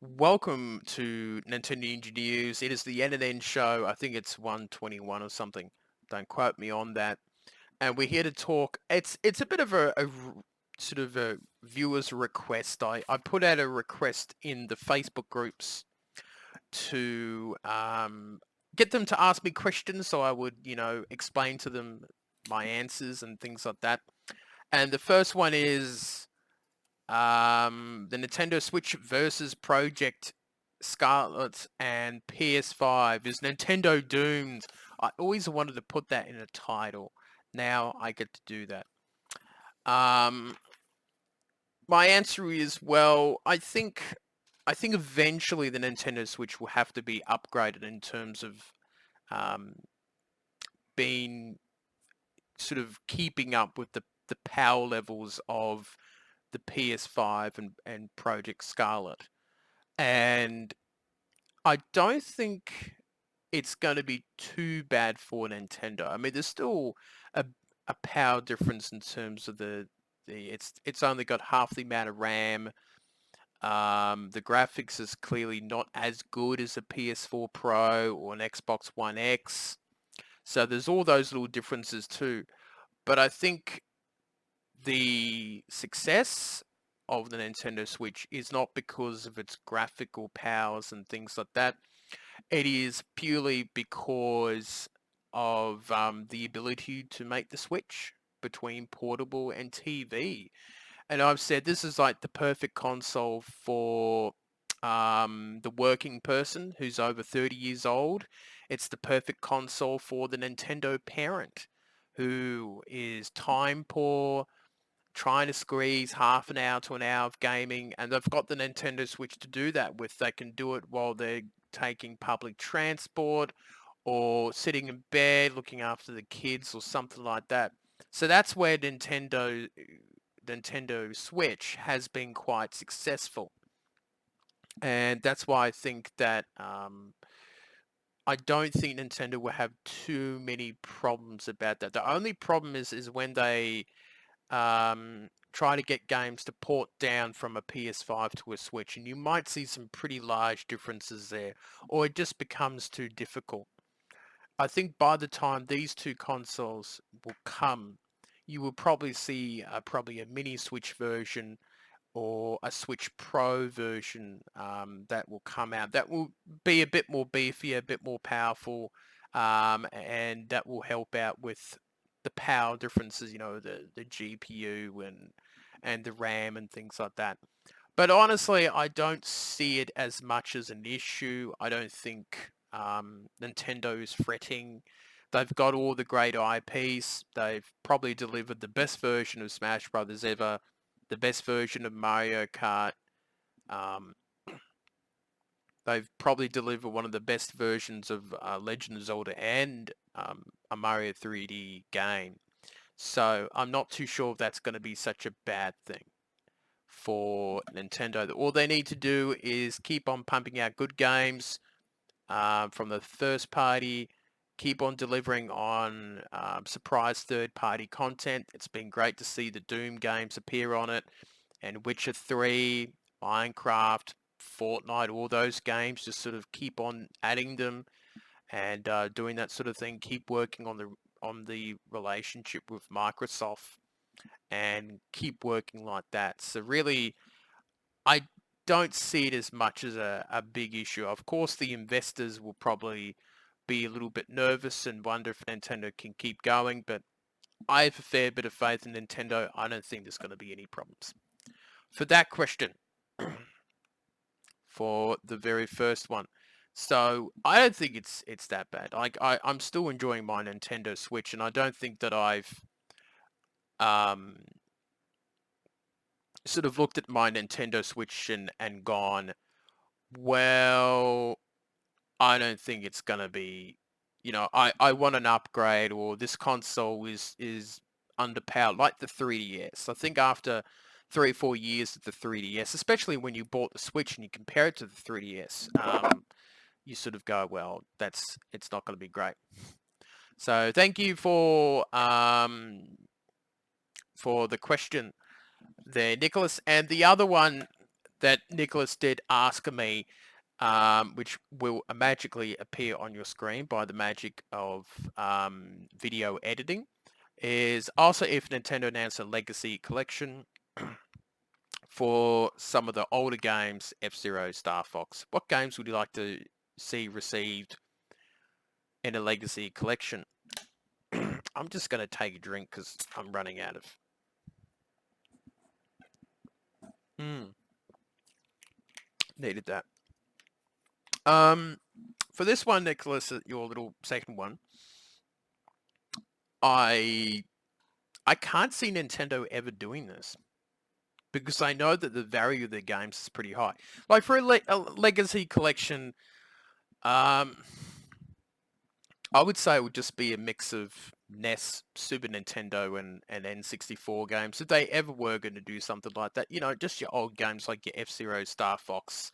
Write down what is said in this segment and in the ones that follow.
Welcome to Nintendo Ninja News. It is the NNN show. I think it's 121 or something. Don't quote me on that. And we're here to talk. It's a bit of sort of a viewer's request. I put out a request in the Facebook groups to get them to ask me questions, so I would explain to them my answers and things like that. And the first one is the Nintendo Switch versus Project Scarlett and PS5. Is Nintendo doomed? I always wanted to put that in a title. Now I get to do that. Um, my answer is, well, I think eventually the Nintendo Switch will have to be upgraded in terms of um, being sort of keeping up with the power levels of the PS5 and Project Scarlett. And I don't think it's going to be too bad for Nintendo. I mean, there's still a, a power difference in terms of it's only got half the amount of RAM. The graphics is clearly not as good as a PS4 Pro or an Xbox One X. So there's all those little differences too. But I think the success of the Nintendo Switch is not because of its graphical powers and things like that. It is purely because of the ability to make the switch between portable and TV. And I've said this is like the perfect console for the working person who's over 30 years old. It's the perfect console for the Nintendo parent who is time poor, trying to squeeze half an hour to an hour of gaming, and they've got the Nintendo Switch to do that with. They can do it while they're taking public transport or sitting in bed looking after the kids or something like that. So that's where Nintendo Switch has been quite successful, and that's why I think that I don't think Nintendo will have too many problems about that. The only problem is when they try to get games to port down from a PS5 to a Switch, and you might see some pretty large differences there, or it just becomes too difficult. I think by the time these two consoles will come, you will probably see probably a mini Switch version or a Switch Pro version that will come out. That will be a bit more beefy, a bit more powerful, and that will help out with the power differences. The GPU and the RAM and things like that. But honestly, I don't see it as much as an issue. I don't think Nintendo's fretting. They've got all the great IPs. They've probably delivered the best version of Smash Brothers ever, the best version of Mario Kart. Um, they've probably delivered one of the best versions of Legend of Zelda and a Mario 3D game. So I'm not too sure if that's going to be such a bad thing for Nintendo. All they need to do is keep on pumping out good games from the first party, keep on delivering on surprise third-party content. It's been great to see the Doom games appear on it, and Witcher 3, Minecraft, Fortnite, all those games. Just sort of keep on adding them and doing that sort of thing. Keep working on the relationship with Microsoft and keep working like that. So really, I don't see it as much as a big issue. Of course, the investors will probably be a little bit nervous and wonder if Nintendo can keep going, but I have a fair bit of faith in Nintendo. I don't think there's going to be any problems. For that question, for the very first one, so I don't think it's that bad. I'm still enjoying my Nintendo Switch, and I don't think that I've um, sort of looked at my Nintendo Switch and gone, well, I don't think it's gonna be, I want an upgrade, or this console is underpowered, like the 3DS. I think after 3 or 4 years of the 3DS, especially when you bought the Switch and you compare it to the 3DS, you sort of go, well, it's not going to be great. So thank you for the question there, Nicholas. And the other one that Nicholas did ask me, which will magically appear on your screen by the magic of video editing, is also if Nintendo announced a legacy collection for some of the older games, F-Zero, Star Fox. What games would you like to see received in a legacy collection? I'm just going to take a drink because I'm running out of... Needed that. For this one, Nicholas, your little second one, I can't see Nintendo ever doing this because I know that the value of their games is pretty high. Like for a legacy collection, I would say it would just be a mix of NES, Super Nintendo, and N64 games. If they ever were going to do something like that, you know, just your old games like your F-Zero, Star Fox,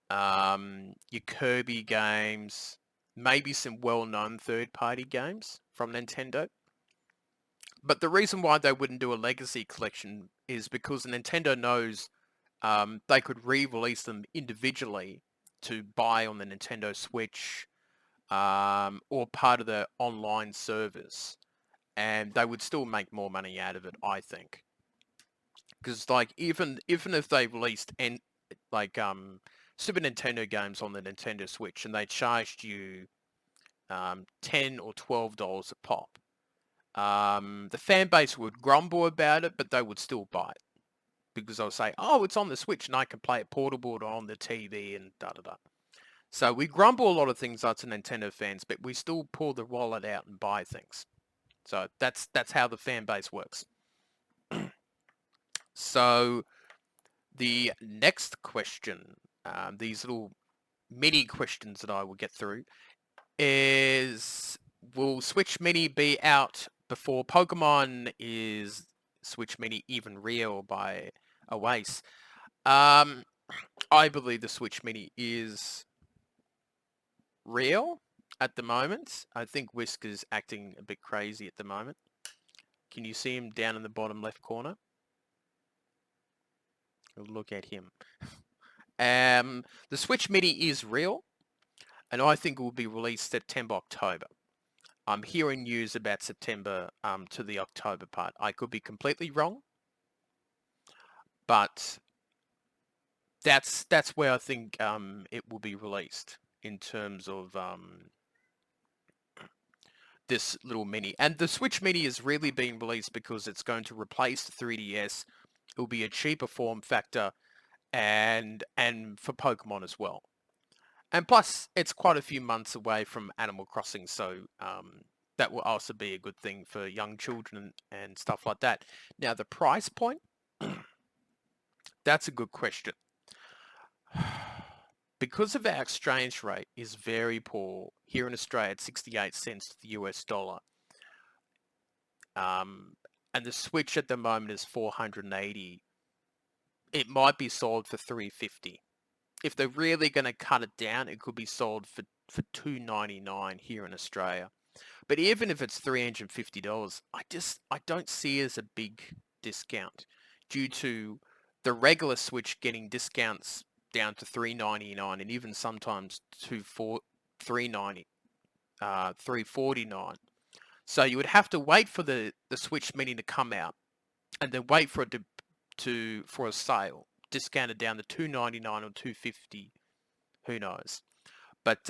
your Kirby games, maybe some well-known third-party games from Nintendo. But the reason why they wouldn't do a legacy collection is because Nintendo knows they could re-release them individually to buy on the Nintendo Switch or part of the online service, and they would still make more money out of it, I think. Because like even if they released Super Nintendo games on the Nintendo Switch and they charged you $10 or $12 a pop, the fan base would grumble about it, but they would still buy it because they'll say, "Oh, it's on the Switch and I can play it portable or on the TV and da da da." So we grumble a lot of things as Nintendo fans, but we still pull the wallet out and buy things. So that's how the fan base works. So the next question, these little mini questions that I will get through, is will Switch Mini be out before Pokemon? Is Switch Mini even real by Oase? I believe the Switch Mini is real at the moment. I think Whisker's acting a bit crazy at the moment. Can you see him down in the bottom left corner? Look at him. The Switch Mini is real, and I think it will be released September, October. I'm hearing news about September to the October part. I could be completely wrong, but that's where I think it will be released in terms of this little mini. And the Switch Mini is really being released because it's going to replace the 3DS. It will be a cheaper form factor, and for Pokemon as well. And plus, it's quite a few months away from Animal Crossing, so that will also be a good thing for young children and stuff like that. Now, the price point, that's a good question. Because of our exchange rate is very poor here in Australia at 68 cents to the US dollar, and the Switch at the moment is 480, it might be sold for 350. If they're really going to cut it down, it could be sold for $299 here in Australia. But even if it's $350, I don't see it as a big discount due to the regular Switch getting discounts down to $399 and even sometimes $390, $349. So you would have to wait for the Switch Mini to come out and then wait for it for a sale, discounted down to $299 or $250, who knows. But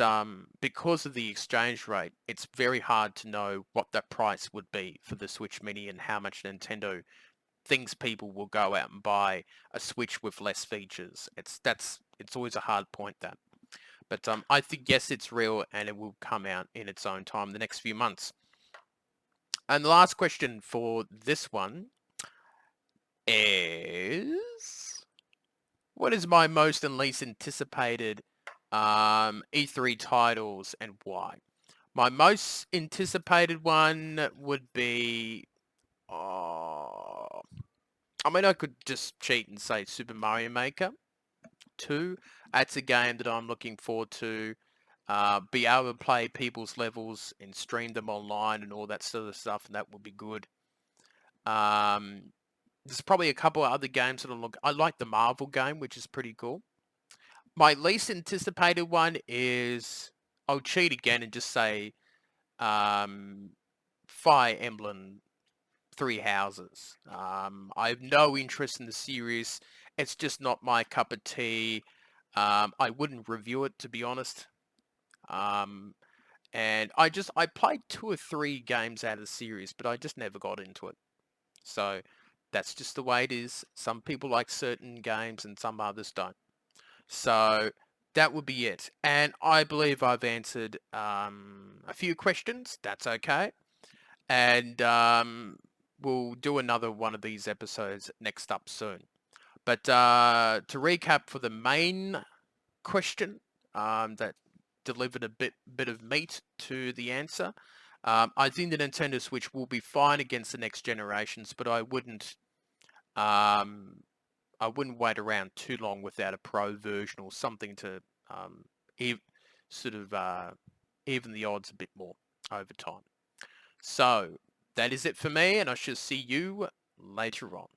because of the exchange rate, it's very hard to know what that price would be for the Switch Mini and how much Nintendo thinks people will go out and buy a Switch with less features. It's always a hard point, that. But I think, yes, it's real and it will come out in its own time the next few months. And the last question for this one is, what is my most and least anticipated E3 titles and why? My most anticipated one would be, I mean, I could just cheat and say Super Mario Maker 2. That's a game that I'm looking forward to. Be able to play people's levels and stream them online and all that sort of stuff, and that would be good. There's probably a couple of other games that I like the Marvel game, which is pretty cool. My least anticipated one is I'll cheat again and just say um, Fire Emblem Three Houses. I have no interest in the series. It's just not my cup of tea. I wouldn't review it, to be honest. Um, and I played 2 or 3 games out of the series, but I just never got into it. So that's just the way it is. Some people like certain games and some others don't. So that would be it. And I believe I've answered a few questions. That's okay. And we'll do another one of these episodes next up soon. But to recap for the main question that delivered a bit of meat to the answer, I think the Nintendo Switch will be fine against the next generations, but um, I wouldn't wait around too long without a pro version or something to ev- sort of even the odds a bit more over time. So that is it for me, and I shall see you later on.